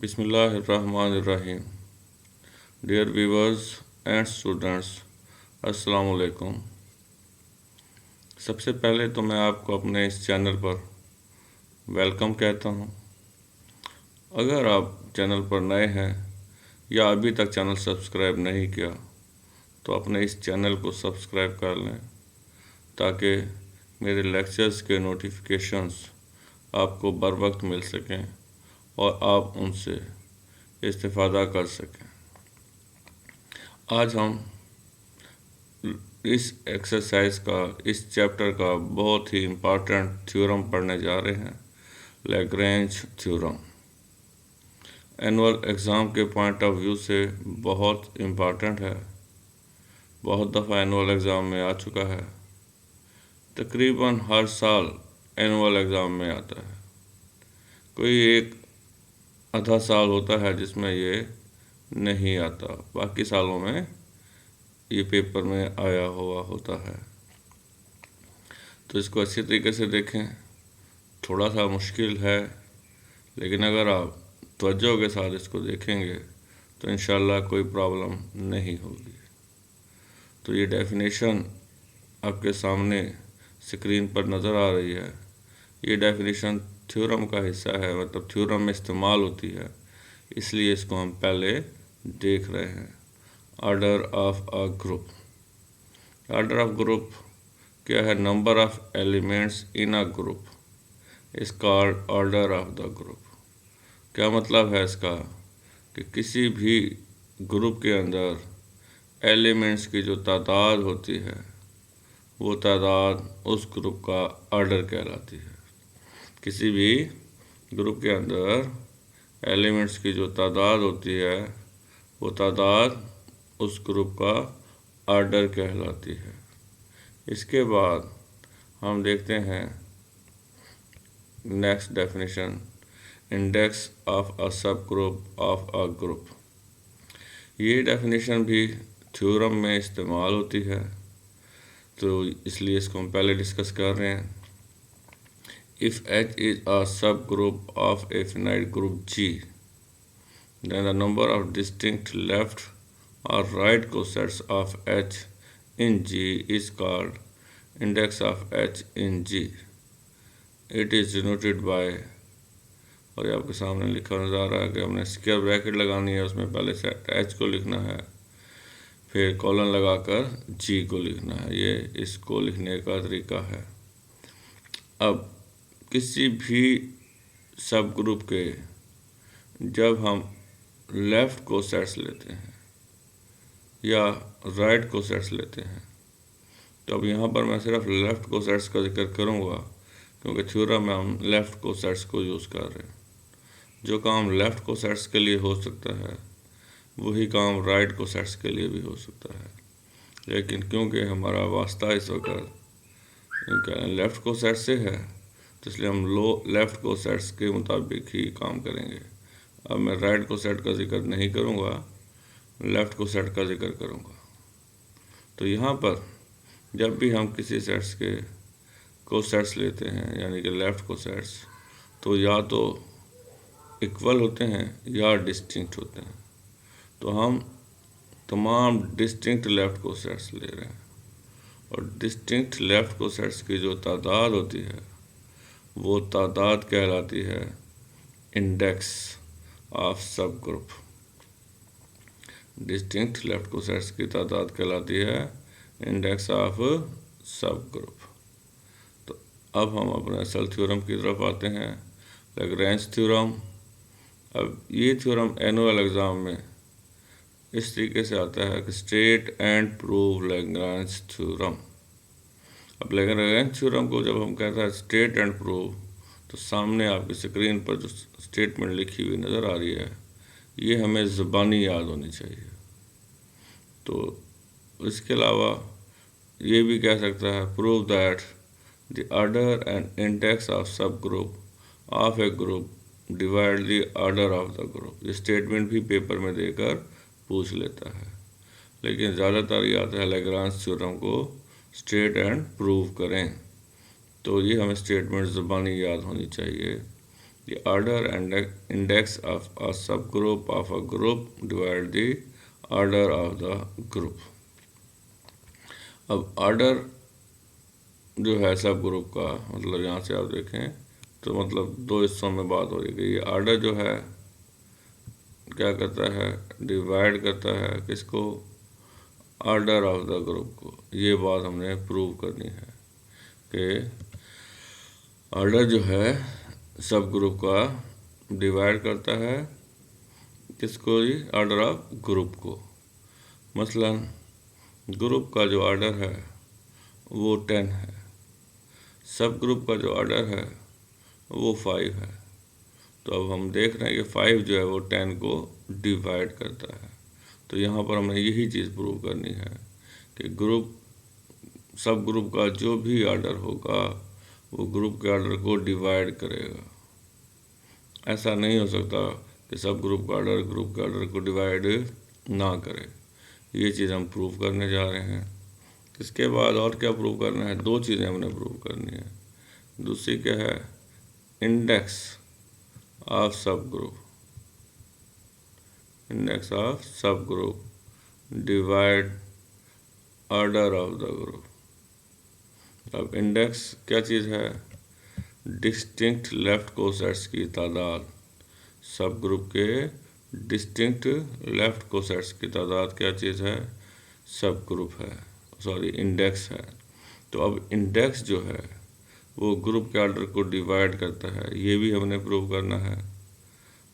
बिस्मिल्लाहिर्रहमानिर्रहीम। Dear viewers and students, अस्सलाम वालेकुम। सबसे पहले तो मैं आपको अपने इस चैनल पर वेलकम कहता हूँ। अगर आप चैनल पर नए हैं या अभी तक चैनल सब्सक्राइब नहीं किया तो अपने इस चैनल को सब्सक्राइब कर लें ताकि मेरे लेक्चर्स के नोटिफिकेशंस आपको बर वक्त मिल सकें और आप उनसे इस्तिफ़ादा कर सकें। आज हम इस एक्सरसाइज का, इस चैप्टर का बहुत ही इम्पॉर्टेंट थ्योरम पढ़ने जा रहे हैं, लैग्रेंज थ्योरम। एनुअल एग्ज़ाम के पॉइंट ऑफ व्यू से बहुत इम्पॉर्टेंट है। बहुत दफ़ा एनुअल एग्ज़ाम में आ चुका है। तकरीबन हर साल एनुअल एग्ज़ाम में आता है। कोई एक आधा साल होता है जिसमें ये नहीं आता, बाकी सालों में ये पेपर में आया हुआ होता है। तो इसको अच्छी तरीके से देखें। थोड़ा सा मुश्किल है, लेकिन अगर आप तवज्जो के साथ इसको देखेंगे तो इंशाल्लाह कोई प्रॉब्लम नहीं होगी। तो ये डेफिनेशन आपके सामने स्क्रीन पर नज़र आ रही है। ये डेफिनेशन थ्योरम का हिस्सा है, मतलब थ्योरम में इस्तेमाल होती है, इसलिए इसको हम पहले देख रहे हैं। Order of a group. Order of group क्या है? Number of elements in a group is called order of the group. क्या मतलब है इसका? कि किसी भी ग्रुप के अंदर एलिमेंट्स की जो तादाद होती है वो तादाद उस ग्रुप का ऑर्डर कहलाती है। किसी भी ग्रुप के अंदर एलिमेंट्स की जो तादाद होती है वो तादाद उस ग्रुप का ऑर्डर कहलाती है। इसके बाद हम देखते हैं next definition, index of a sub group of a group. ये डेफिनेशन भी थ्योरम में इस्तेमाल होती है, तो इसलिए इसको हम पहले डिस्कस कर रहे हैं। If H is a subgroup of a finite group G, then the number of distinct left or right cosets of H in G is called index of H in G. It is denoted by, और ये आपके सामने लिखा नज़र आ रहा है कि हमने स्क्वायर ब्रैकेट लगानी है, उसमें पहले सेट H को लिखना है, फिर कॉलन लगाकर G को लिखना है। ये इसको लिखने का तरीका है। अब किसी भी सब ग्रुप के जब हम लेफ़्ट को सेट्स लेते हैं या राइट को सेट्स लेते हैं, तो अब यहाँ पर मैं सिर्फ लेफ़्ट को सेट्स का जिक्र करूँगा क्योंकि थ्योरम में हम लेफ़्ट को सेट्स को यूज़ कर रहे हैं। जो काम लेफ़्ट को सेट्स के लिए हो सकता है वही काम राइट को सेट्स के लिए भी हो सकता है, लेकिन क्योंकि हमारा वास्ता इस वक्त लेफ़्ट को सेट से है तो इसलिए हम लेफ़्ट को सेट्स के मुताबिक ही काम करेंगे। अब मैं राइट को सेट का जिक्र नहीं करूँगा, लेफ़्ट को सेट का जिक्र करूँगा। तो यहाँ पर जब भी हम किसी सेट्स के को सेट्स लेते हैं, यानी कि लेफ़्ट को सेट्स, तो या तो इक्वल होते हैं या डिस्टिंक्ट होते हैं। तो हम तमाम डिस्टिंक्ट लेफ़्ट को सेट्स ले रहे हैं, और डिस्टिंक्ट लेफ़्ट को सेट्स की जो तादाद होती है वो तादाद कहलाती है index of sub group. Distinct left को सेट्स की तादाद कहलाती है इंडेक्स ऑफ सब ग्रुप। तो अब हम अपने असल थ्योरम की तरफ आते हैं, लैग्रेंज थ्योरम। अब ये थ्योरम एनुअल एग्ज़ाम में इस तरीके से आता है कि state and prove Lagrange theorem. अब लैग्रेंज थ्योरम को जब हम कहते हैं स्टेट एंड प्रूव, तो सामने आपकी स्क्रीन पर जो स्टेटमेंट लिखी हुई नज़र आ रही है ये हमें ज़बानी याद होनी चाहिए। तो इसके अलावा ये भी कह सकता है prove that the order and index of sub group of a group divide the order of the group. ये स्टेटमेंट भी पेपर में देकर पूछ लेता है, लेकिन ज़्यादातर ये आता है लैग्रेंज थ्योरम को स्टेट एंड प्रूव करें। तो ये हमें स्टेटमेंट ज़बानी याद होनी चाहिए। कि order and index of a sub group of a group divide the order of the group. अब ऑर्डर जो है सब ग्रुप का मतलब यहाँ से आप देखें तो मतलब दो हिस्सों में बात हो रही है। ये ऑर्डर जो है क्या करता है, डिवाइड करता है किसको, ऑर्डर ऑफ द ग्रुप को। ये बात हमने प्रूव करनी है कि ऑर्डर जो है सब ग्रुप का डिवाइड करता है किसको, ये ऑर्डर ऑफ ग्रुप को। मसलन ग्रुप का जो ऑर्डर है वो 10 है, सब ग्रुप का जो ऑर्डर है वो 5 है। तो अब हम देख रहे हैं कि 5 जो है वो 10 को डिवाइड करता है। तो यहाँ पर हमें यही चीज़ प्रूव करनी है कि ग्रुप सब ग्रुप का जो भी ऑर्डर होगा वो ग्रुप के ऑर्डर को डिवाइड करेगा। ऐसा नहीं हो सकता कि सब ग्रुप का ऑर्डर ग्रुप के ऑर्डर को डिवाइड ना करे। ये चीज़ हम प्रूव करने जा रहे हैं। इसके बाद और क्या प्रूव करना है, दो चीज़ें हमने प्रूव करनी है। दूसरी क्या है, index of sub group, index of sub group divide order of the group. अब इंडेक्स क्या चीज़ है, डिस्टिंक्ट लेफ्ट कोसेट्स की तादाद। सब ग्रुप के डिस्टिंक्ट लेफ्ट कोसेट्स की तादाद क्या चीज़ है, सब ग्रुप है, सॉरी इंडेक्स है। तो अब इंडेक्स जो है वो ग्रुप के ऑर्डर को डिवाइड करता है, ये भी हमने प्रूव करना है।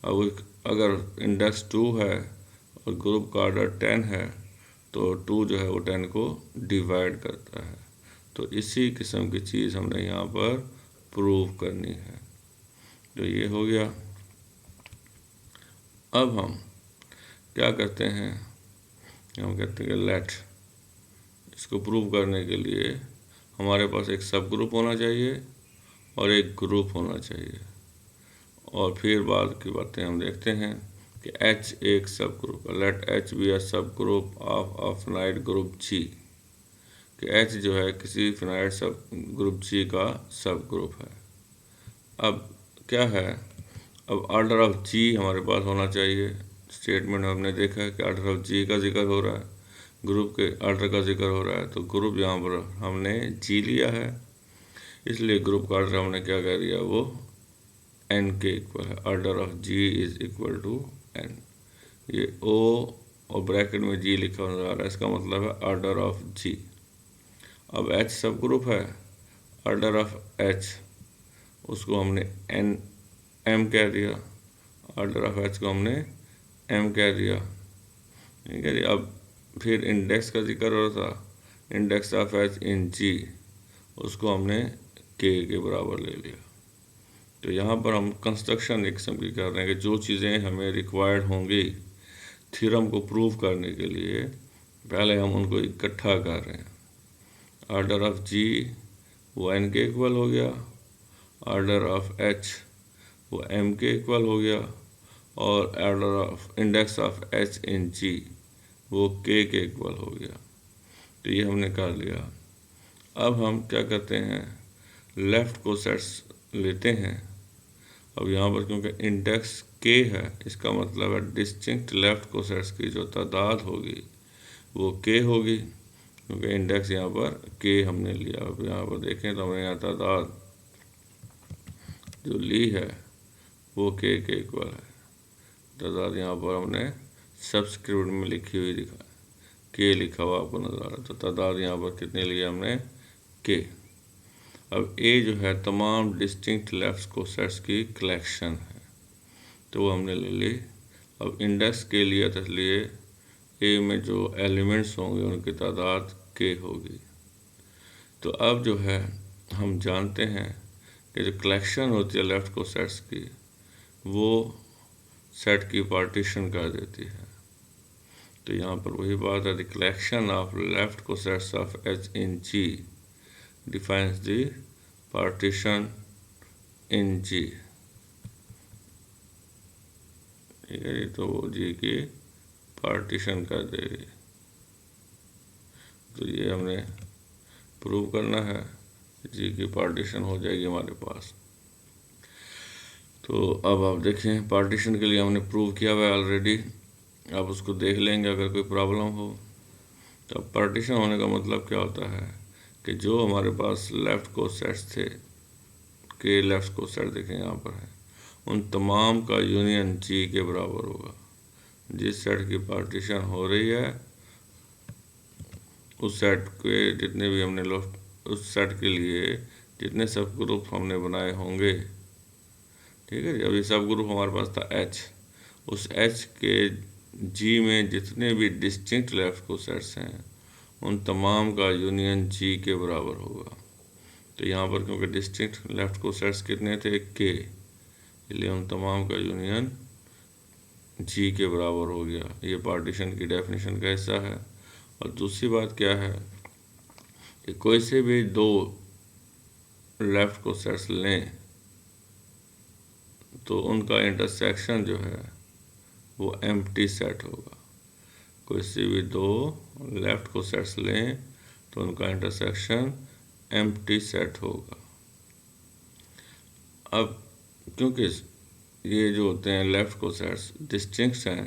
अब अगर इंडेक्स 2 है और ग्रुप का ऑर्डर 10 है तो 2 जो है वो 10 को डिवाइड करता है। तो इसी किस्म की चीज़ हमने यहाँ पर प्रूव करनी है। तो ये हो गया। अब हम क्या करते हैं, हम कहते हैं कि लेट, इसको प्रूव करने के लिए हमारे पास एक सब ग्रुप होना चाहिए और एक ग्रुप होना चाहिए। और फिर बाद की बातें हम देखते हैं कि H एक sub group, let H be a sub group of a finite group G, कि H जो है किसी फिनाइट सब ग्रुप G का सब ग्रुप है। अब क्या है, अब ऑर्डर ऑफ G हमारे पास होना चाहिए। स्टेटमेंट में हमने देखा है कि ऑर्डर ऑफ G का जिक्र हो रहा है, ग्रुप के ऑर्डर का जिक्र हो रहा है। तो ग्रुप यहाँ पर हमने G लिया है, इसलिए ग्रुप का ऑर्डर हमने क्या कह दिया, वो n के इक्वल है। Order of G is equal to n। ये O और ब्रैकेट में G लिखा नजर आ रहा है, इसका मतलब है ऑर्डर ऑफ G। अब H सब ग्रुप है, ऑर्डर ऑफ H उसको हमने n m कह दिया, ऑर्डर ऑफ H को हमने m कह दिया, ठीक है जी। अब फिर इंडेक्स का जिक्र हो रहा था, index of H in G उसको हमने k के बराबर ले लिया। तो यहाँ पर हम कंस्ट्रक्शन एक किस्म की कर रहे हैं कि जो चीज़ें हमें रिक्वायर्ड होंगी थ्योरम को प्रूव करने के लिए, पहले हम उनको इकट्ठा कर रहे हैं। ऑर्डर ऑफ G वो n के इक्वल हो गया, ऑर्डर ऑफ H वो m के इक्वल हो गया, और order of index of H in G वो k के इक्वल हो गया। तो ये हमने कर लिया। अब हम क्या करते हैं, लेफ़्ट को सेट्स लेते हैं। अब यहाँ पर क्योंकि इंडेक्स k है, इसका मतलब है डिस्टिंक्ट लेफ्ट कोसेट्स की जो तादाद होगी वो k होगी, क्योंकि इंडेक्स यहाँ पर k हमने लिया। अब यहाँ पर देखें तो हमने यहाँ तादाद जो ली है वो k के इक्वल है। तादाद यहाँ पर हमने सब्सक्रिप्ट में लिखी हुई दिखा, k लिखा हुआ आपको नजर आ रहा है। तो तादाद यहाँ पर कितनी ली हमने, k। अब A जो है तमाम डिस्टिंक्ट लेफ्ट कोसेट्स की कलेक्शन है, तो वो हमने ले ली। अब इंडेक्स के लिए तो इसलिए A में जो एलिमेंट्स होंगे उनकी तादाद k होगी। तो अब जो है हम जानते हैं कि जो कलेक्शन होती है लेफ्ट कोसेट्स की वो सेट की पार्टीशन कर देती है। तो यहाँ पर वही बात है, the collection of left cosets of H in G defines the partition in G, ठीक है जी। तो वो G की पार्टीशन कर देगी। तो ये हमने प्रूव करना है, G की पार्टीशन हो जाएगी हमारे पास। तो अब आप देखें, पार्टीशन के लिए हमने प्रूव किया हुआ है ऑलरेडी, आप उसको देख लेंगे अगर कोई प्रॉब्लम हो। तो अब पार्टीशन होने का मतलब क्या होता है कि जो हमारे पास लेफ़्ट को सेट्स थे, के लेफ़्ट को सेट देखें यहाँ पर है, उन तमाम का यूनियन जी के बराबर होगा। जिस सेट की पार्टीशन हो रही है उस सेट के जितने भी हमने उस सेट के लिए जितने सब ग्रुप हमने बनाए होंगे, ठीक है जी। अभी सब ग्रुप हमारे पास था एच, उस एच के जी में जितने भी डिस्टिंक्ट लेफ्ट को सेट्स हैं उन तमाम का यूनियन जी के बराबर होगा। तो यहाँ पर क्योंकि डिस्टिंक्ट लेफ्ट को सेट्स कितने थे, के, इसलिए उन तमाम का यूनियन जी के बराबर हो गया। ये पार्टीशन की डेफिनेशन का हिस्सा है। और दूसरी बात क्या है कि कोई से भी दो लेफ्ट को सेट्स लें तो उनका इंटरसेक्शन जो है वो एम्प्टी सेट होगा। कोई से भी दो लेफ्ट को सेट्स लें तो उनका इंटरसेक्शन एम्प्टी सेट होगा। अब क्योंकि ये जो होते हैं लेफ्ट को सेट्स डिस्टिंक्ट हैं,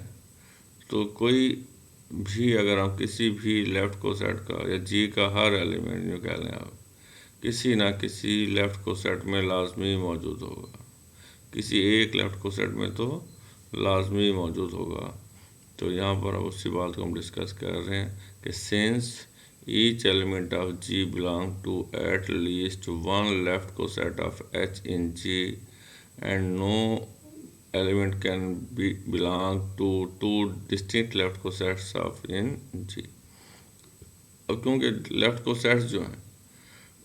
तो कोई भी अगर हम किसी भी लेफ्ट को सेट का या जी का हर एलिमेंट जो कह लें आप, किसी ना किसी लेफ्ट को सेट में लाजमी मौजूद होगा, किसी एक लेफ्ट को सेट में तो लाजमी मौजूद होगा। तो यहाँ पर अब उसी बात को हम डिस्कस कर रहे हैं कि since each element of G belong to at least one left coset of H in G and no element can be belong to two distinct left cosets of in G। अब क्योंकि left cosets जो हैं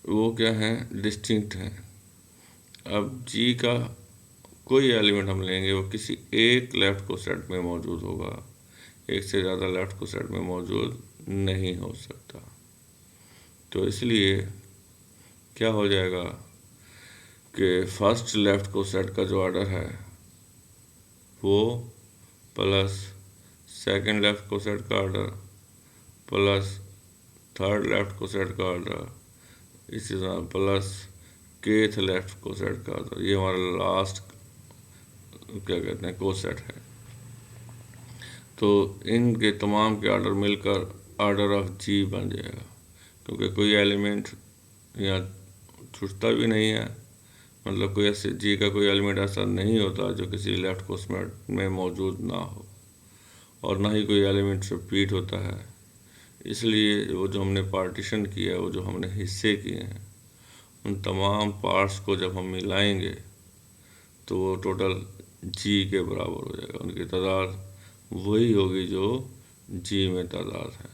वो क्या हैं, distinct हैं। अब G का कोई एलिमेंट हम लेंगे वो किसी एक लेफ्ट कोसेट में मौजूद होगा, एक से ज़्यादा लेफ्ट कोसेट में मौजूद नहीं हो सकता। तो इसलिए क्या हो जाएगा कि फर्स्ट लेफ्ट कोसेट का जो ऑर्डर है वो प्लस सेकंड लेफ्ट को सेट का ऑर्डर प्लस थर्ड लेफ्ट को सेट का ऑर्डर, इसी तरह प्लस केथ लेफ्ट को सेट का ऑर्डर, ये हमारा लास्ट क्या कहते हैं को सेट है। तो इनके तमाम के ऑर्डर मिलकर ऑर्डर ऑफ जी बन जाएगा, क्योंकि कोई एलिमेंट यहाँ छूटता भी नहीं है, मतलब कोई ऐसे जी का कोई एलिमेंट ऐसा नहीं होता जो किसी लेफ्ट कोसेट में मौजूद ना हो, और ना ही कोई एलिमेंट रिपीट होता है। इसलिए वो जो हमने पार्टीशन किया है, वो जो हमने हिस्से किए हैं, उन तमाम पार्ट्स को जब हम मिलाएंगे तो वो टोटल जी के बराबर हो जाएगा, उनकी तादाद वही होगी जो जी में तादाद है।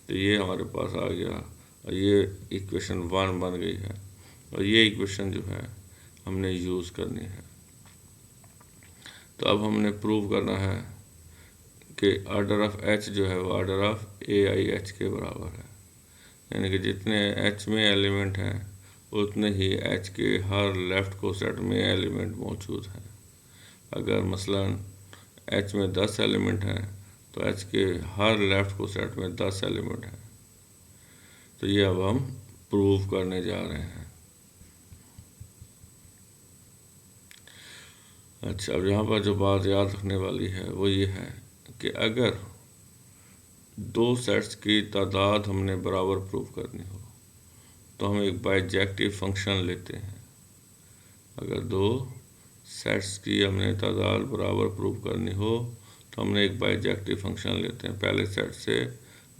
तो ये हमारे पास आ गया और ये इक्वेशन 1 बन गई है, और ये इक्वेशन जो है हमने यूज़ करनी है। तो अब हमने प्रूव करना है कि ऑर्डर ऑफ एच जो है वो order of A I H के बराबर है, यानी कि जितने एच में एलिमेंट हैं उतने ही एच के हर लेफ्ट को सेट में एलिमेंट मौजूद हैं। अगर मसलन एच में 10 एलिमेंट हैं तो एच के हर लेफ्ट को सेट में 10 एलिमेंट हैं। तो ये अब हम प्रूव करने जा रहे हैं। अच्छा, अब यहाँ पर जो बात याद रखने वाली है वो ये है कि अगर दो सेट्स की तादाद हमने बराबर प्रूव करनी हो तो हम एक बाइजेक्टिव फंक्शन लेते हैं। अगर दो सेट्स की हमने तादाद बराबर प्रूव करनी हो तो हमने एक बाइजेक्टिव फंक्शन लेते हैं पहले सेट से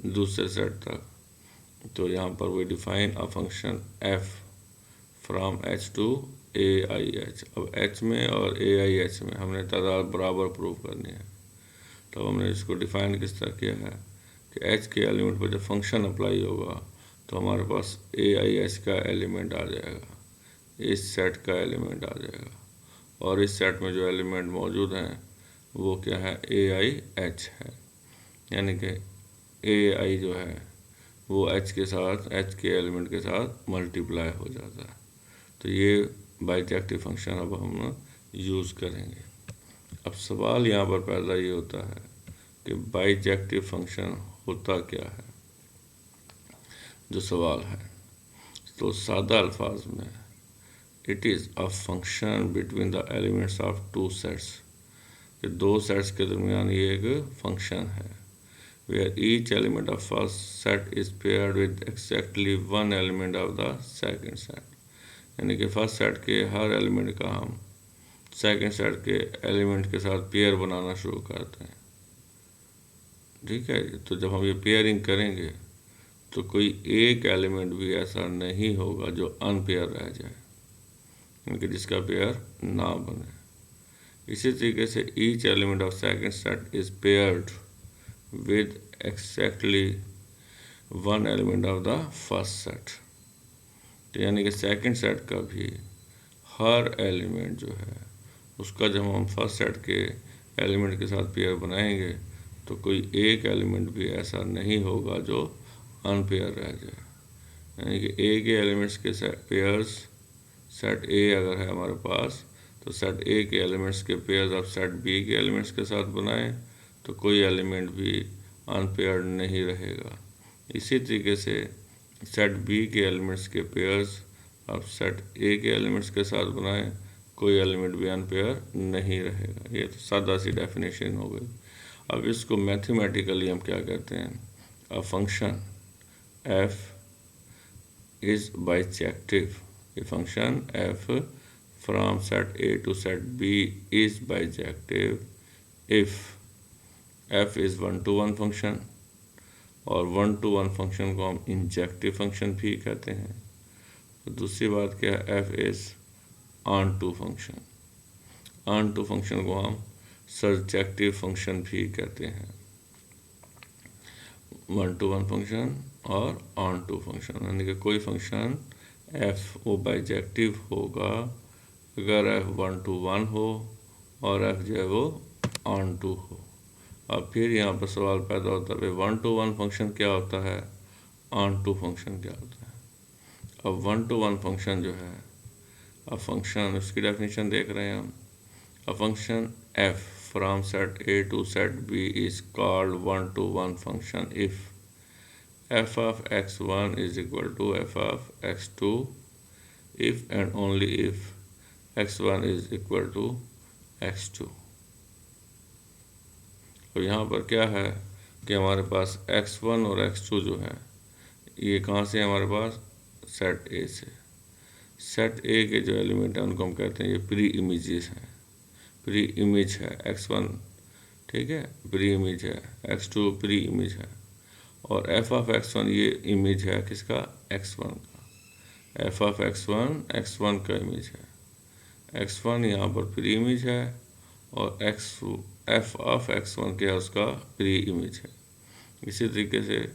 दूसरे सेट तक। तो यहाँ पर we define a function f from h to A I H. अब h में और ए आई एच में हमने तादाद बराबर प्रूव करनी है, तो हमने इसको डिफाइन किस तरह किया है कि h के एलिमेंट पर जब फंक्शन अप्लाई होगा तो हमारे पास ए आई एच का एलिमेंट आ जाएगा, इस सेट का एलिमेंट आ जाएगा, और इस सेट में जो एलिमेंट मौजूद हैं वो क्या है, ए आई एच है, यानी कि ए आई जो है वो एच के साथ, एच के एलिमेंट के साथ मल्टीप्लाई हो जाता है। तो ये बाइजेक्टिव फंक्शन अब हम यूज़ करेंगे। अब सवाल यहाँ पर पैदा ये होता है कि बाइजेक्टिव फंक्शन होता क्या है, जो सवाल है। तो सादा अल्फाज में it is a function between the elements of two sets, कि दो सेट्स के दरमियान ये एक फंक्शन है। Where each element of first set is paired with exactly one element of the second set, यानी कि फर्स्ट सेट के हर एलिमेंट का हम सेकंड सेट के एलिमेंट के साथ पेयर बनाना शुरू करते हैं। ठीक है, तो जब हम ये पेयरिंग करेंगे तो कोई एक एलिमेंट भी ऐसा नहीं होगा जो अनपेयर रह जाए, यानी जिसका पेयर ना बने। इसी तरीके से each element of second set is paired with exactly one element of the first set, तो यानी कि सेकंड सेट का भी हर एलिमेंट जो है उसका जब हम फर्स्ट सेट के एलिमेंट के साथ पेयर बनाएंगे तो कोई एक एलिमेंट भी ऐसा नहीं होगा जो अनपेयर रह जाए, यानी कि ए के एलिमेंट्स के पेयर्स सेट ए अगर है हमारे पास तो सेट ए के एलिमेंट्स के पेयर्स आप सेट बी के एलिमेंट्स के साथ बनाएं तो कोई एलिमेंट भी अनपेयर्ड नहीं रहेगा। इसी तरीके से सेट बी के एलिमेंट्स के पेयर्स आप सेट ए के एलिमेंट्स के साथ बनाएं, कोई एलिमेंट भी अनपेयर नहीं रहेगा। ये तो सादा सी डेफिनेशन हो गई। अब इसको मैथमेटिकली हम क्या कहते हैं, अ function f is bijective, a function f from set A to set B is bijective if f is one to one function, और वन टू वन फंक्शन को हम इंजेक्टिव फंक्शन भी कहते हैं। तो दूसरी बात क्या है, f is onto function, onto function को हम सर्जेक्टिव फंक्शन भी कहते हैं। वन टू वन फंक्शन और ऑन टू फंक्शन, यानी कि कोई फंक्शन f वो बाइजेक्टिव होगा अगर f वन टू वन हो और f जो है वो ऑन टू हो। अब फिर यहाँ पर सवाल पैदा होता है वन टू वन फंक्शन क्या होता है, ऑन टू फंक्शन क्या होता है। अब वन टू वन फंक्शन जो है, अब फंक्शन उसकी डेफिनेशन देख रहे हैं हम, अ function f from set A to set B is called one to one function if f of x1 is equal to f of x2 if and only if x1 is equal to x2। और यहाँ पर क्या है कि हमारे पास x1 और x2 जो है ये कहाँ से हमारे पास, सेट A से। सेट A के जो एलिमेंट हैं उनको हम कहते हैं ये प्री इमेजेस हैं, प्री इमेज है x1, ठीक है, प्री इमेज है, x2 प्री इमेज है, और f ऑफ x1 ये इमेज है किसका, x1 का। f ऑफ x1 का इमेज है, x1 यहाँ पर प्री इमेज है और f ऑफ x1 क्या है, उसका प्री इमेज है। इसी तरीके से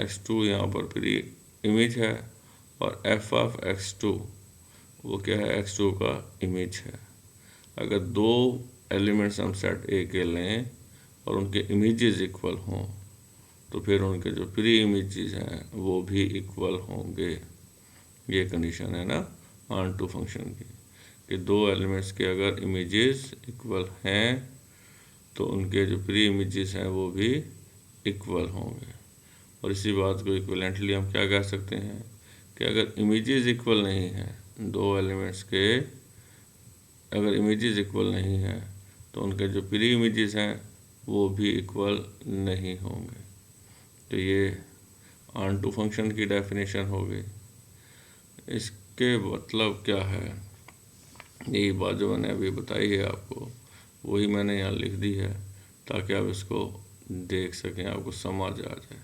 x2 यहाँ पर प्री इमेज है और f ऑफ x2 वो क्या है, x2 का इमेज है। अगर दो एलिमेंट्स हम सेट ए के लें और उनके इमेजेस इक्वल हों तो फिर उनके जो प्री इमेजेस हैं वो भी इक्वल होंगे। ये कंडीशन है ना ऑन टू फंक्शन की, कि दो एलिमेंट्स के अगर इमेजेस इक्वल हैं तो उनके जो प्री इमेजेस हैं वो भी इक्वल होंगे। और इसी बात को इक्विवेलेंटली हम क्या कह सकते हैं कि अगर इमेजेस इक्वल नहीं हैं, दो एलिमेंट्स के अगर इमेजेस इक्वल नहीं हैं तो उनके जो प्री इमेजेस हैं वो भी इक्वल नहीं होंगे। तो ये ऑन टू फंक्शन की डेफिनेशन हो गई। इसके मतलब क्या है, यही बात जो मैंने अभी बताई है आपको वही मैंने यहाँ लिख दी है ताकि आप इसको देख सकें, आपको समझ आ जाए।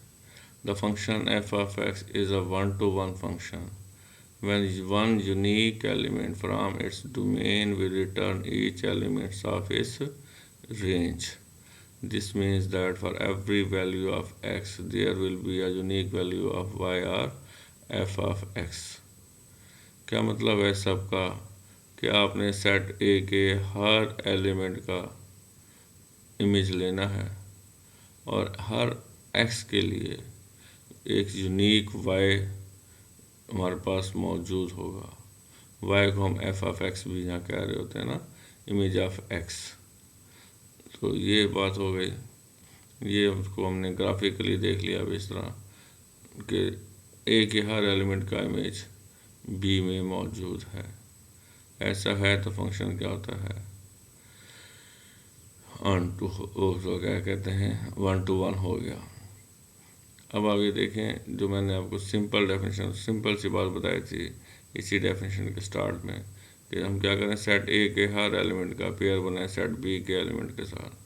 The function f of x is a one to one function when one unique element from its domain will return each element of its range. This means that for every value of x there will be a unique value of y or f of x। क्या मतलब है सबका कि आपने set ए के हर element का image लेना है और हर x के लिए एक यूनिक y हमारे पास मौजूद होगा। y को हम f ऑफ x भी यहाँ कह रहे होते हैं ना, इमेज ऑफ x। तो ये बात हो गई, ये उसको हमने ग्राफिकली देख लिया अब इस तरह कि a के हर एलिमेंट का इमेज b में मौजूद है। ऐसा है तो फंक्शन क्या होता है, ऑन टू, उसको क्या कहते हैं, 1 to 1 हो गया। अब आगे देखें, जो मैंने आपको सिंपल डेफिनेशन, सिंपल सी बात बताई थी इसी डेफिनेशन के स्टार्ट में, कि हम क्या करें, सेट ए के हर एलिमेंट का पेयर बनाए सेट बी के एलिमेंट के साथ।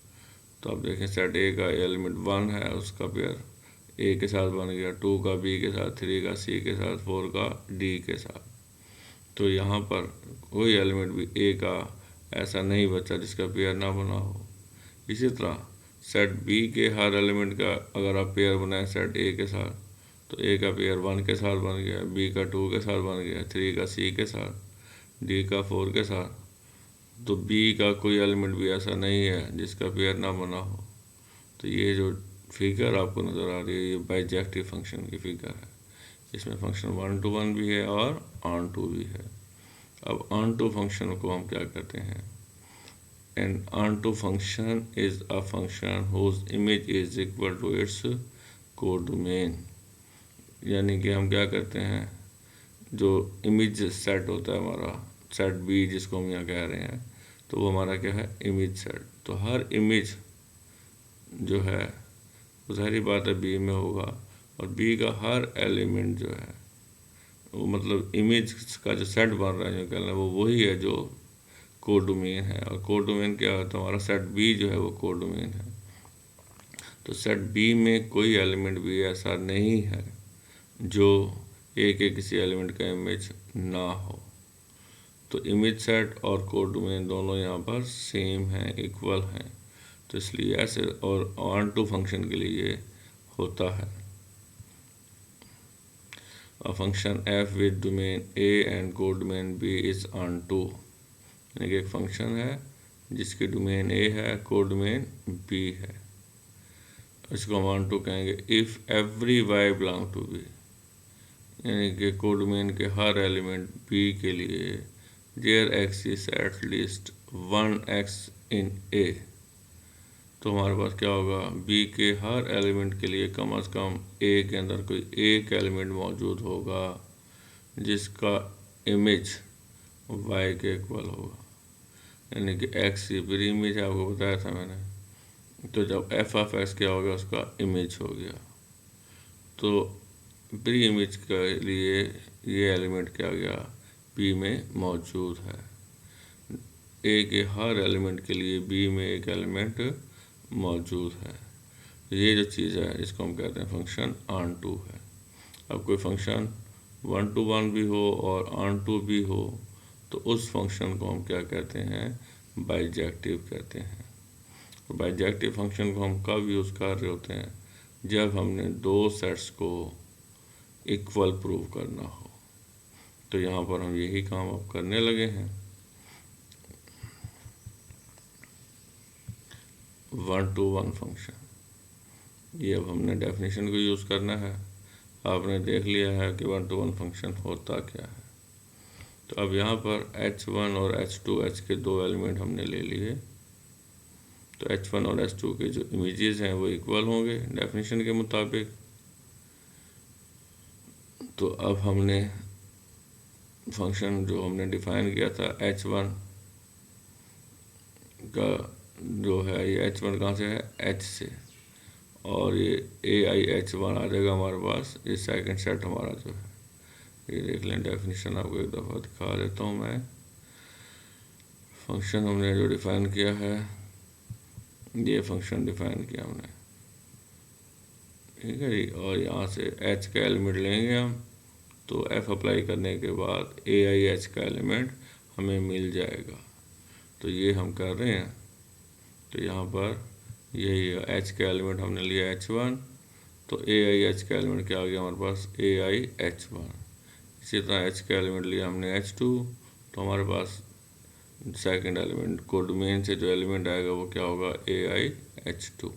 तो आप देखें, सेट ए का एलिमेंट 1 है, उसका पेयर ए के साथ बन गया, 2 का बी के साथ, 3 का सी के साथ, 4 का डी के साथ। तो यहाँ पर कोई एलिमेंट भी ए का ऐसा नहीं बचा जिसका पेयर ना बना हो। इसी तरह सेट बी के हर एलिमेंट का अगर आप पेयर बनाएं सेट ए के साथ, तो ए का पेयर 1 के साथ बन गया, बी का 2 के साथ बन गया, 3 का सी के साथ, डी का 4 के साथ। तो बी का कोई एलिमेंट भी ऐसा नहीं है जिसका पेयर ना बना हो। तो ये जो फिगर आपको नज़र आ रही है, ये बाइजेक्टिव फंक्शन की फिगर है। इसमें फंक्शन 1 to 1 भी है और ऑन टू भी है। अब ऑन टू फंक्शन को हम क्या कहते हैं, an onto function is a function whose image is equal to its codomain. यानी कि हम क्या करते हैं, जो इमेज सेट होता है हमारा, सेट बी जिसको हम यहाँ कह रहे हैं, तो वो हमारा क्या है, इमेज सेट। तो हर इमेज जो है वो सारी बात है बी में होगा, और बी का हर एलिमेंट जो है वो मतलब इमेज का जो सेट बन रहा है, जो कहना है वो वही है जो कोडोमेन है। और कोडोमेन क्या होता है, हमारा सेट बी जो है वो कोडोमेन है। तो सेट बी में कोई एलिमेंट भी ऐसा नहीं है जो ए के किसी एलिमेंट का इमेज ना हो। तो इमेज सेट और कोडोमेन दोनों यहाँ पर सेम हैं, इक्वल हैं। तो इसलिए ऐसे, और ऑन टू फंक्शन के लिए होता है a function f with domain a and codomain b is on to, यानी कि एक फंक्शन है जिसकी डोमेन ए है, कोडोमेन बी है, इसको हम ऑन टू कहेंगे if every Y belong to B. यानी कि कोडोमेन के हर एलिमेंट बी के लिए there X is at least 1 X in A. तो हमारे पास क्या होगा, बी के हर एलिमेंट के लिए कम से कम ए के अंदर कोई एक एलिमेंट मौजूद होगा जिसका इमेज वाई के इक्वल होगा। यानी कि एक्स की प्री इमेज आपको बताया था मैंने। तो जब एफ ऑफ एक्स क्या हो गया, उसका इमेज हो गया। तो प्री इमेज के लिए ये एलिमेंट क्या गया, बी में मौजूद है। ए के हर एलिमेंट के लिए बी में एक एलिमेंट मौजूद है। ये जो चीज़ है इसको हम कहते हैं फंक्शन ऑन टू है। अब कोई फंक्शन 1 to 1 भी हो और ऑन टू भी हो, तो उस फंक्शन को हम क्या कहते हैं, बाइजेक्टिव कहते हैं। और बाइजेक्टिव फंक्शन को हम कब यूज़ कर रहे होते हैं, जब हमने दो सेट्स को इक्वल प्रूव करना हो। तो यहाँ पर हम यही काम अब करने लगे हैं। 1 to 1 फंक्शन, ये अब हमने डेफिनेशन को यूज़ करना है। आपने देख लिया है कि 1 to 1 फंक्शन होता क्या है। तो अब यहाँ पर h1 और h2, h के दो एलिमेंट हमने ले लिए। तो h1 और h2 के जो इमेजेस हैं वो इक्वल होंगे डेफिनेशन के मुताबिक। तो अब हमने फंक्शन जो हमने डिफाइन किया था h1 का जो है, ये h1 कहाँ से है, h से, और ये ai(h1) आ जाएगा हमारे पास। ये सेकंड सेट हमारा जो है, ये देख लें डेफिनेशन, आपको एक दफ़ा दिखा देता हूँ मैं। फंक्शन हमने जो डिफ़ाइन किया है, ये फंक्शन डिफ़ाइन किया हमने, ठीक है जी। और यहाँ से h का एलिमेंट लेंगे हम, तो f अप्लाई करने के बाद ai(h) का एलिमेंट हमें मिल जाएगा। तो ये हम कर रहे हैं। तो यहाँ पर यही h का एलिमेंट हमने लिया h1, तो ai(h) का एलिमेंट क्या आ गया हमारे पास, ai(h1). इसी तरह h का एलिमेंट लिया हमने h2, तो हमारे पास सेकंड एलिमेंट कोडोमेन से जो एलिमेंट आएगा वो क्या होगा, ai(h2).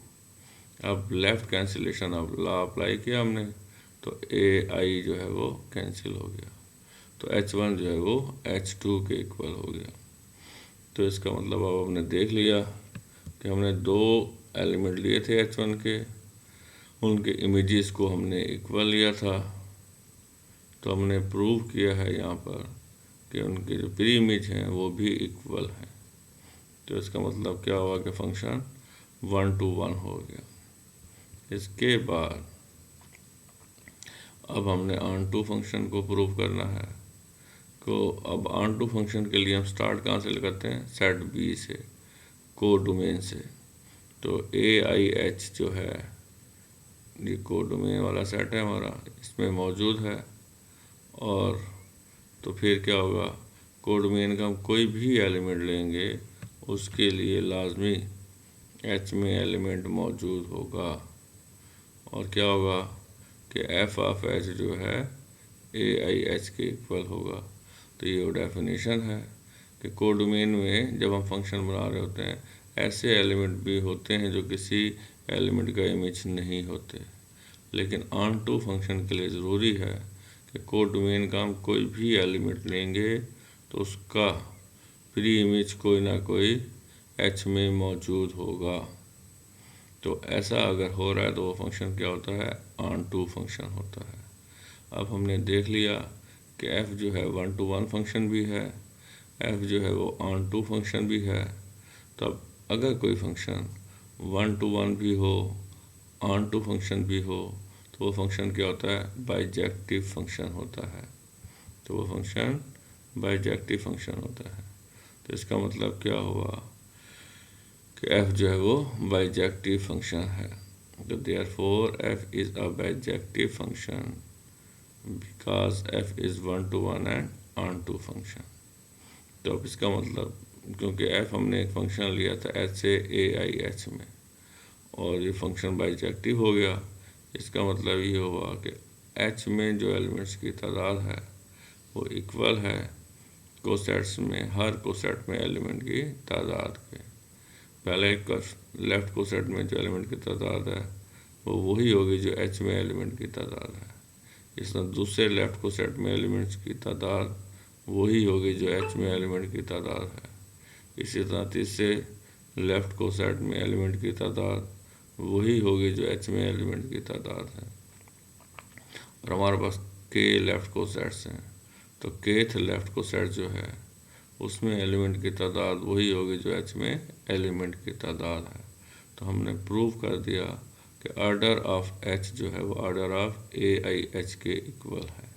अब लेफ़्ट कैंसिलेशन अब लॉ अप्लाई किया हमने, तो ai जो है वो कैंसिल हो गया। तो h1 जो है वो h2 के इक्वल हो गया। तो इसका मतलब अब हमने देख लिया कि हमने दो एलिमेंट लिए थे h1 के, उनके इमेजेस को हमने इक्वल लिया था। तो हमने प्रूव किया है यहाँ पर कि उनके जो प्री इमेज हैं वो भी इक्वल हैं। तो इसका मतलब क्या हुआ कि फंक्शन 1 to 1 हो गया। इसके बाद अब हमने ऑन टू फंक्शन को प्रूव करना है। तो अब ऑन टू फंक्शन के लिए हम स्टार्ट कहाँ से करते हैं, सेट बी से, को डोमेन से। तो AIH जो है ये को डोमेन वाला सेट है हमारा, इसमें मौजूद है। और तो फिर क्या होगा, को डोमेन का हम कोई भी एलिमेंट लेंगे उसके लिए लाजमी H में एलिमेंट मौजूद होगा। और क्या होगा कि f ऑफ H जो है AIH के इक्वल होगा। तो ये वो डेफिनेशन है कि को डोमेन में जब हम फंक्शन बना रहे होते हैं ऐसे एलिमेंट भी होते हैं जो किसी एलिमेंट का इमेज नहीं होते, लेकिन ऑन टू फंक्शन के लिए ज़रूरी है कि को डोमेन का हम कोई भी एलिमेंट लेंगे तो उसका प्री इमेज कोई ना कोई H में मौजूद होगा। तो ऐसा अगर हो रहा है तो वो फंक्शन क्या होता है, ऑन टू फंक्शन होता है। अब हमने देख लिया कि f जो है 1 to 1 फंक्शन भी है, f जो है वो ऑन टू फंक्शन भी है। तब अगर कोई फंक्शन 1 to 1 भी हो, ऑन टू फंक्शन भी हो, तो वो फंक्शन क्या होता है, बाइजेक्टिव फंक्शन होता है। तो वो फंक्शन बाइजेक्टिव फंक्शन होता है। तो इसका मतलब क्या हुआ कि f जो है वो बाइजेक्टिव फंक्शन है। तो therefore f is a bijective function because f is 1 to 1 and onto function. तो अब इसका मतलब, क्योंकि f हमने एक फंक्शन लिया था h से AIH में और ये फंक्शन बाइजेक्टिव हो गया, इसका मतलब ये हुआ कि h में जो एलिमेंट्स की तादाद है वो इक्वल है कोसेट्स में, हर कोसेट में एलिमेंट की तादाद के। पहले लेफ्ट कोसेट में जो एलिमेंट की तादाद है वो वही होगी जो H में एलिमेंट की तादाद है। इस तरह दूसरे लेफ्ट कोसेट में एलिमेंट्स की तादाद वही होगी जो H में एलिमेंट की तादाद है। इसी तरह तीसरे लेफ्ट कोसेट में एलिमेंट की तादाद वही होगी जो H में एलिमेंट की तादाद है। और हमारे पास k लेफ्ट कोसेट्स हैं, तो kth लेफ्ट कोसेट जो है उसमें एलिमेंट की तादाद वही होगी जो H में एलिमेंट की तादाद है। तो हमने प्रूव कर दिया कि ऑर्डर ऑफ H जो है वो ऑर्डर ऑफ AIH के इक्वल है।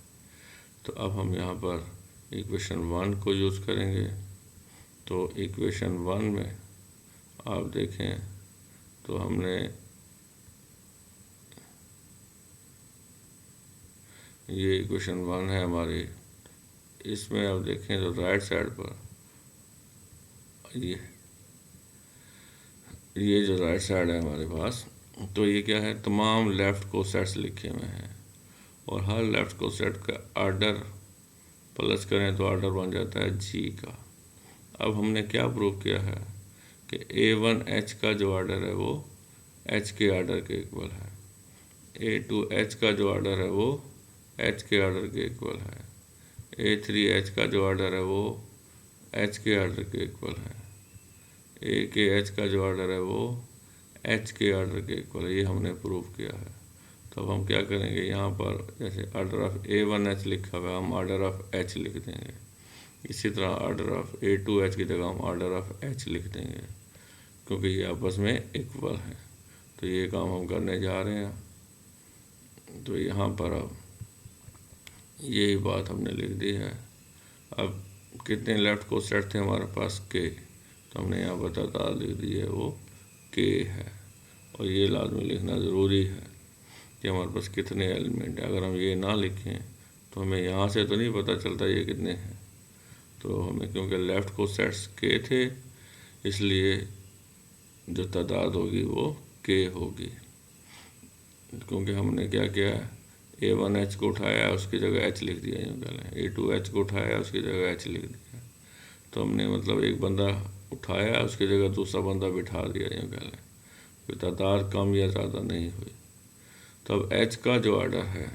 तो अब हम यहाँ पर इक्वेशन 1 को यूज़ करेंगे। तो इक्वेशन 1 में आप देखें तो हमने ये इक्वेशन 1 है हमारी, इसमें आप देखें तो राइट साइड पर ये जो राइट साइड है हमारे पास, तो ये क्या है, तमाम लेफ़्ट कोसेट्स लिखे हुए हैं और हर लेफ़्ट कोसेट का ऑर्डर प्लस करें तो ऑर्डर बन जाता है G का। अब हमने क्या प्रूव किया है कि A1H का जो ऑर्डर है वो H के ऑर्डर के इक्वल है, A2H का जो ऑर्डर है वो H के ऑर्डर के इक्वल है, A3H का जो ऑर्डर है वो H के ऑर्डर के इक्वल है, AKH का जो ऑर्डर है वो H के ऑर्डर के इक्वल है। ये हमने प्रूव किया है। तो अब हम क्या करेंगे, यहाँ पर जैसे ऑर्डर ऑफ A1H लिखा हुआ है हम ऑर्डर ऑफ H लिख देंगे। इसी तरह ऑर्डर ऑफ A2H की जगह हम ऑर्डर ऑफ H लिख देंगे क्योंकि ये आपस में इक्वल है। तो ये काम हम करने जा रहे हैं। तो यहाँ पर अब यही बात हमने लिख दी है। अब कितने लेफ़्ट कोसेट थे हमारे पास K, तो हमने यहाँ पर तादाद लिख दी है वो K है। और ये लाजमी लिखना ज़रूरी है कि हमारे पास कितने एलिमेंट हैं। अगर हम ये ना लिखें तो हमें यहाँ से तो नहीं पता चलता ये कितने हैं। तो हमें क्योंकि लेफ़्ट कोसेट्स K थे इसलिए जो तादाद होगी वो K होगी। क्योंकि हमने क्या किया है, A1H को उठाया उसकी जगह H लिख दिया, यूँ कह लें A2H को उठाया उसकी जगह H लिख दिया। तो हमने मतलब एक बंदा उठाया उसकी जगह दूसरा बंदा बिठा दिया, यूँ कह लें, कोई तादाद कम या ज़्यादा नहीं हुई। तो अब H का जो ऑर्डर है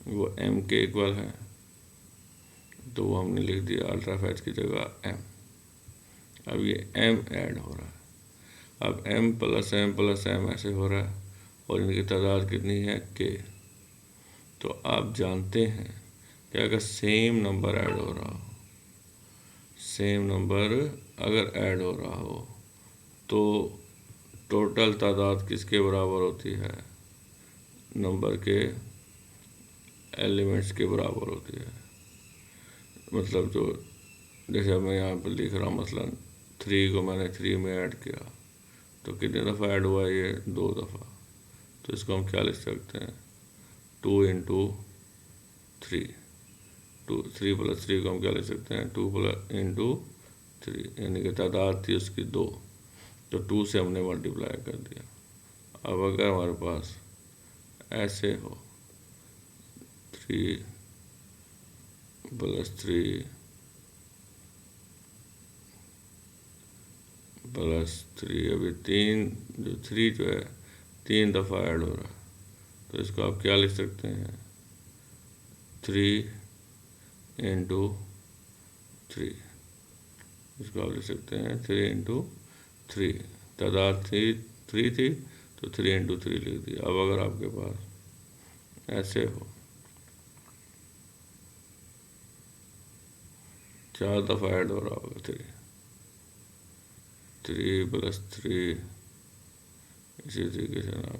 वो M के इक्वल है, तो वो हमने लिख दिया ऑर्डर ऑफ H की जगह M। अब ये M ऐड हो रहा है, अब M प्लस M ऐसे हो रहा है और इनकी तादाद कितनी है K। तो आप जानते हैं कि अगर सेम नंबर ऐड हो रहा हो सेम नंबर अगर ऐड हो रहा हो तो टोटल तादाद किसके बराबर होती है? नंबर के एलिमेंट्स के बराबर होती है। मतलब जो जैसे मैं यहाँ पर लिख रहा हूँ, मसलन 3 को मैंने 3 में ऐड किया तो कितने दफ़ा ऐड हुआ? ये 2 दफ़ा। तो इसको हम क्या लिख सकते हैं? 2 इंटू 3। 3 + 3 को हम क्या लिख सकते हैं? 2 इंटू 3, यानी कि तादाद थी उसकी 2, तो 2 से हमने मल्टीप्लाई कर दिया। अब अगर हमारे पास ऐसे हो 3 + 3 + 3, अभी 3 जो है 3 दफ़ा ऐड हो रहा है, तो इसको आप क्या लिख सकते हैं? 3 इंटू 3। इसको आप लिख सकते हैं 3 इंटू 3। तादाद थी 3 थी तो 3 इंटू 3 लिख दिया। अब अगर आपके पास ऐसे हो 4 दफ़ा ऐड हो रहा होगा 3 + 3, इसी तरीके से ना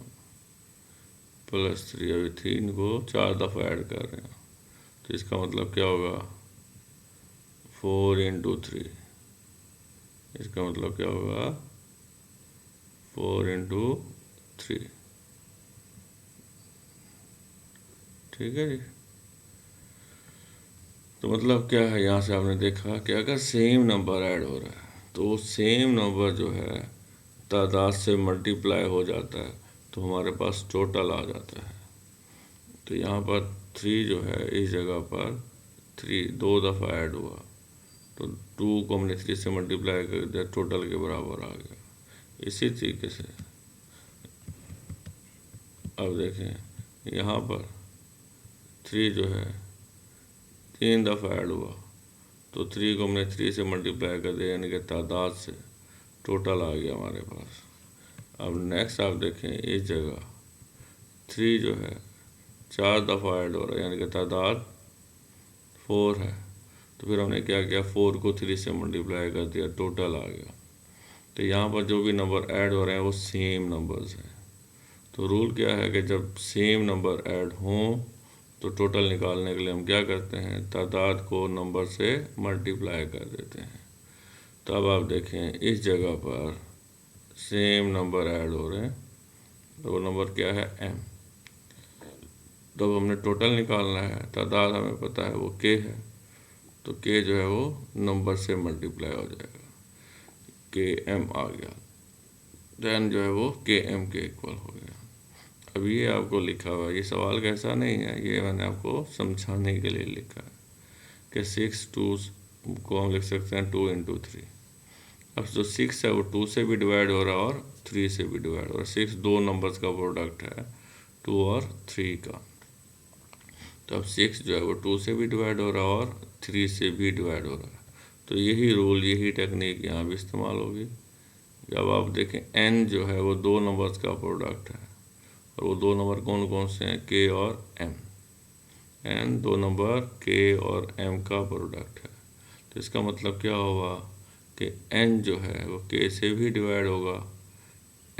+3, अभी 3 को 4 दफ़ा ऐड कर रहे हैं, तो इसका मतलब क्या होगा? 4 इंटू 3। इसका मतलब क्या होगा? 4 इंटू 3। ठीक है जी। तो मतलब क्या है, यहाँ से आपने देखा कि अगर सेम नंबर ऐड हो रहा है तो सेम नंबर जो है तादाद से मल्टीप्लाई हो जाता है, तो हमारे पास टोटल आ जाता है। तो यहाँ पर 3 जो है इस जगह पर 3 2 दफ़ा ऐड हुआ, तो 2 को हमने 3 से मल्टीप्लाई कर दिया, टोटल के बराबर आ गया। इसी तरीके से अब देखें यहाँ पर 3 जो है 3 दफ़ा ऐड हुआ, तो 3 को हमने 3 से मल्टीप्लाई कर दिया, यानी कि तादाद से टोटल आ गया हमारे पास। अब नेक्स्ट आप देखें इस जगह 3 जो है 4 दफ़ा ऐड हो रहा है, यानी कि तादाद 4 है, तो फिर हमने क्या किया? 4 को 3 से मल्टीप्लाई कर दिया, टोटल आ गया। तो यहाँ पर जो भी नंबर ऐड हो रहे हैं वो सेम नंबर्स हैं। तो रूल क्या है कि जब सेम नंबर ऐड हों तो टोटल निकालने के लिए हम क्या करते हैं? तादाद को नंबर से मल्टीप्लाई कर देते हैं। तो अब आप देखें इस जगह पर सेम नंबर ऐड हो रहे हैं, तो वो नंबर क्या है? m। तो अब हमने टोटल निकालना है, तादाद हमें पता है वो k है, तो k जो है वो नंबर से मल्टीप्लाई हो जाएगा, km आ गया, देन जो है वो km के इक्वल हो गया। अब ये आपको लिखा हुआ है, ये सवाल का ऐसा नहीं है, ये मैंने आपको समझाने के लिए लिखा है कि 6 2 को हम लिख सकते हैं 2 इंटू 3। अब जो 6 है वो 2 से भी डिवाइड हो रहा है और 3 से भी डिवाइड हो रहा है। 6 दो नंबर्स का प्रोडक्ट है, 2 और 3 का। तो अब 6 जो है वो 2 से भी डिवाइड हो रहा है और 3 से भी डिवाइड हो रहा है। तो यही रूल, यही टेक्निक यहाँ भी इस्तेमाल होगी। जब आप देखें n जो है वो दो नंबर्स का प्रोडक्ट है, और वो दो नंबर कौन कौन से हैं? k और m। n दो नंबर k और m का प्रोडक्ट है, तो इसका मतलब क्या होगा कि n जो है वो k से भी डिवाइड होगा,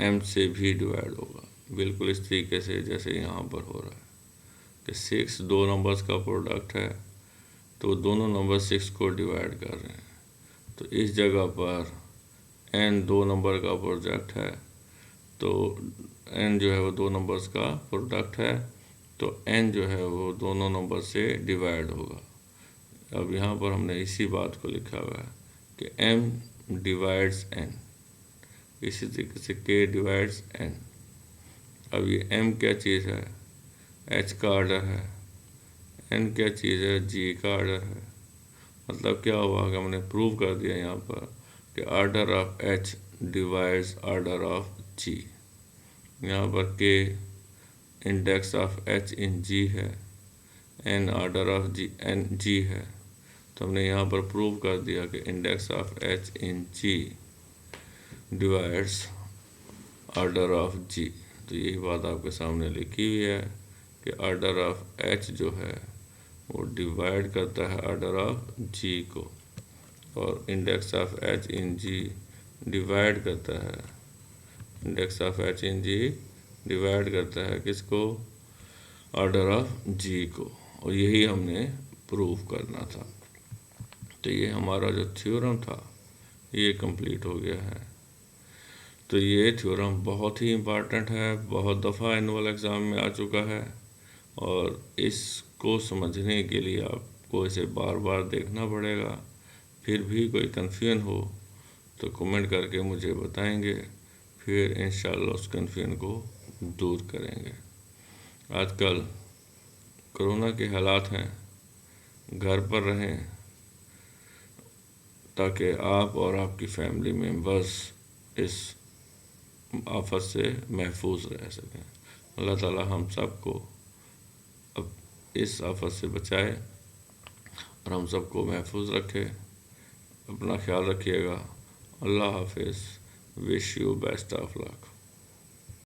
m से भी डिवाइड होगा, बिल्कुल इस तरीके से जैसे यहाँ पर हो रहा है कि 6 दो नंबर्स का प्रोडक्ट है, तो दोनों नंबर 6 को डिवाइड कर रहे हैं। तो इस जगह पर n दो नंबर का प्रोडक्ट है, तो n जो है वो दो नंबर्स का प्रोडक्ट है, तो n जो है वो दोनों नंबर से डिवाइड होगा। अब यहाँ पर हमने इसी बात को लिखा हुआ है कि m डिवाइड्स n, इसी तरीके से k डिवाइड्स n। अब ये m क्या चीज़ है? h का ऑर्डर है। n क्या चीज़ है? g का ऑर्डर है। मतलब क्या हुआ कि हमने प्रूव कर दिया यहाँ पर कि order of h divides order of g। यहाँ पर k index of h in g है, n ऑर्डर ऑफ g है, तो हमने यहाँ पर प्रूव कर दिया कि index of h in g divides order of g। तो यही बात आपके सामने लिखी हुई है कि ऑर्डर ऑफ h जो है वो डिवाइड करता है ऑर्डर ऑफ g को। और index of H in G divide करता है, index of H in G divide करता है किसको, ऑर्डर ऑफ जी को, और यही हमने प्रूव करना था। तो ये हमारा जो थ्योरम था ये कंप्लीट हो गया है। तो ये थ्योरम बहुत ही इम्पॉर्टेंट है, बहुत दफ़ा एनुअल एग्ज़ाम में आ चुका है, और इसको समझने के लिए आपको इसे बार बार देखना पड़ेगा। फिर भी कोई कन्फ्यूजन हो तो कमेंट करके मुझे बताएंगे, फिर इंशाल्लाह उस कन्फ्यूजन को दूर करेंगे। आजकल कोरोना के हालात हैं, घर पर रहें ताकि आप और आपकी फैमिली मेम्बर्स इस आफत से महफूज रह सकें। अल्लाह ताला हम सबको अब इस आफत से बचाए और हम सबको महफूज रखे। अपना ख्याल रखिएगा। अल्लाह हाफिज़। Wish you best of luck.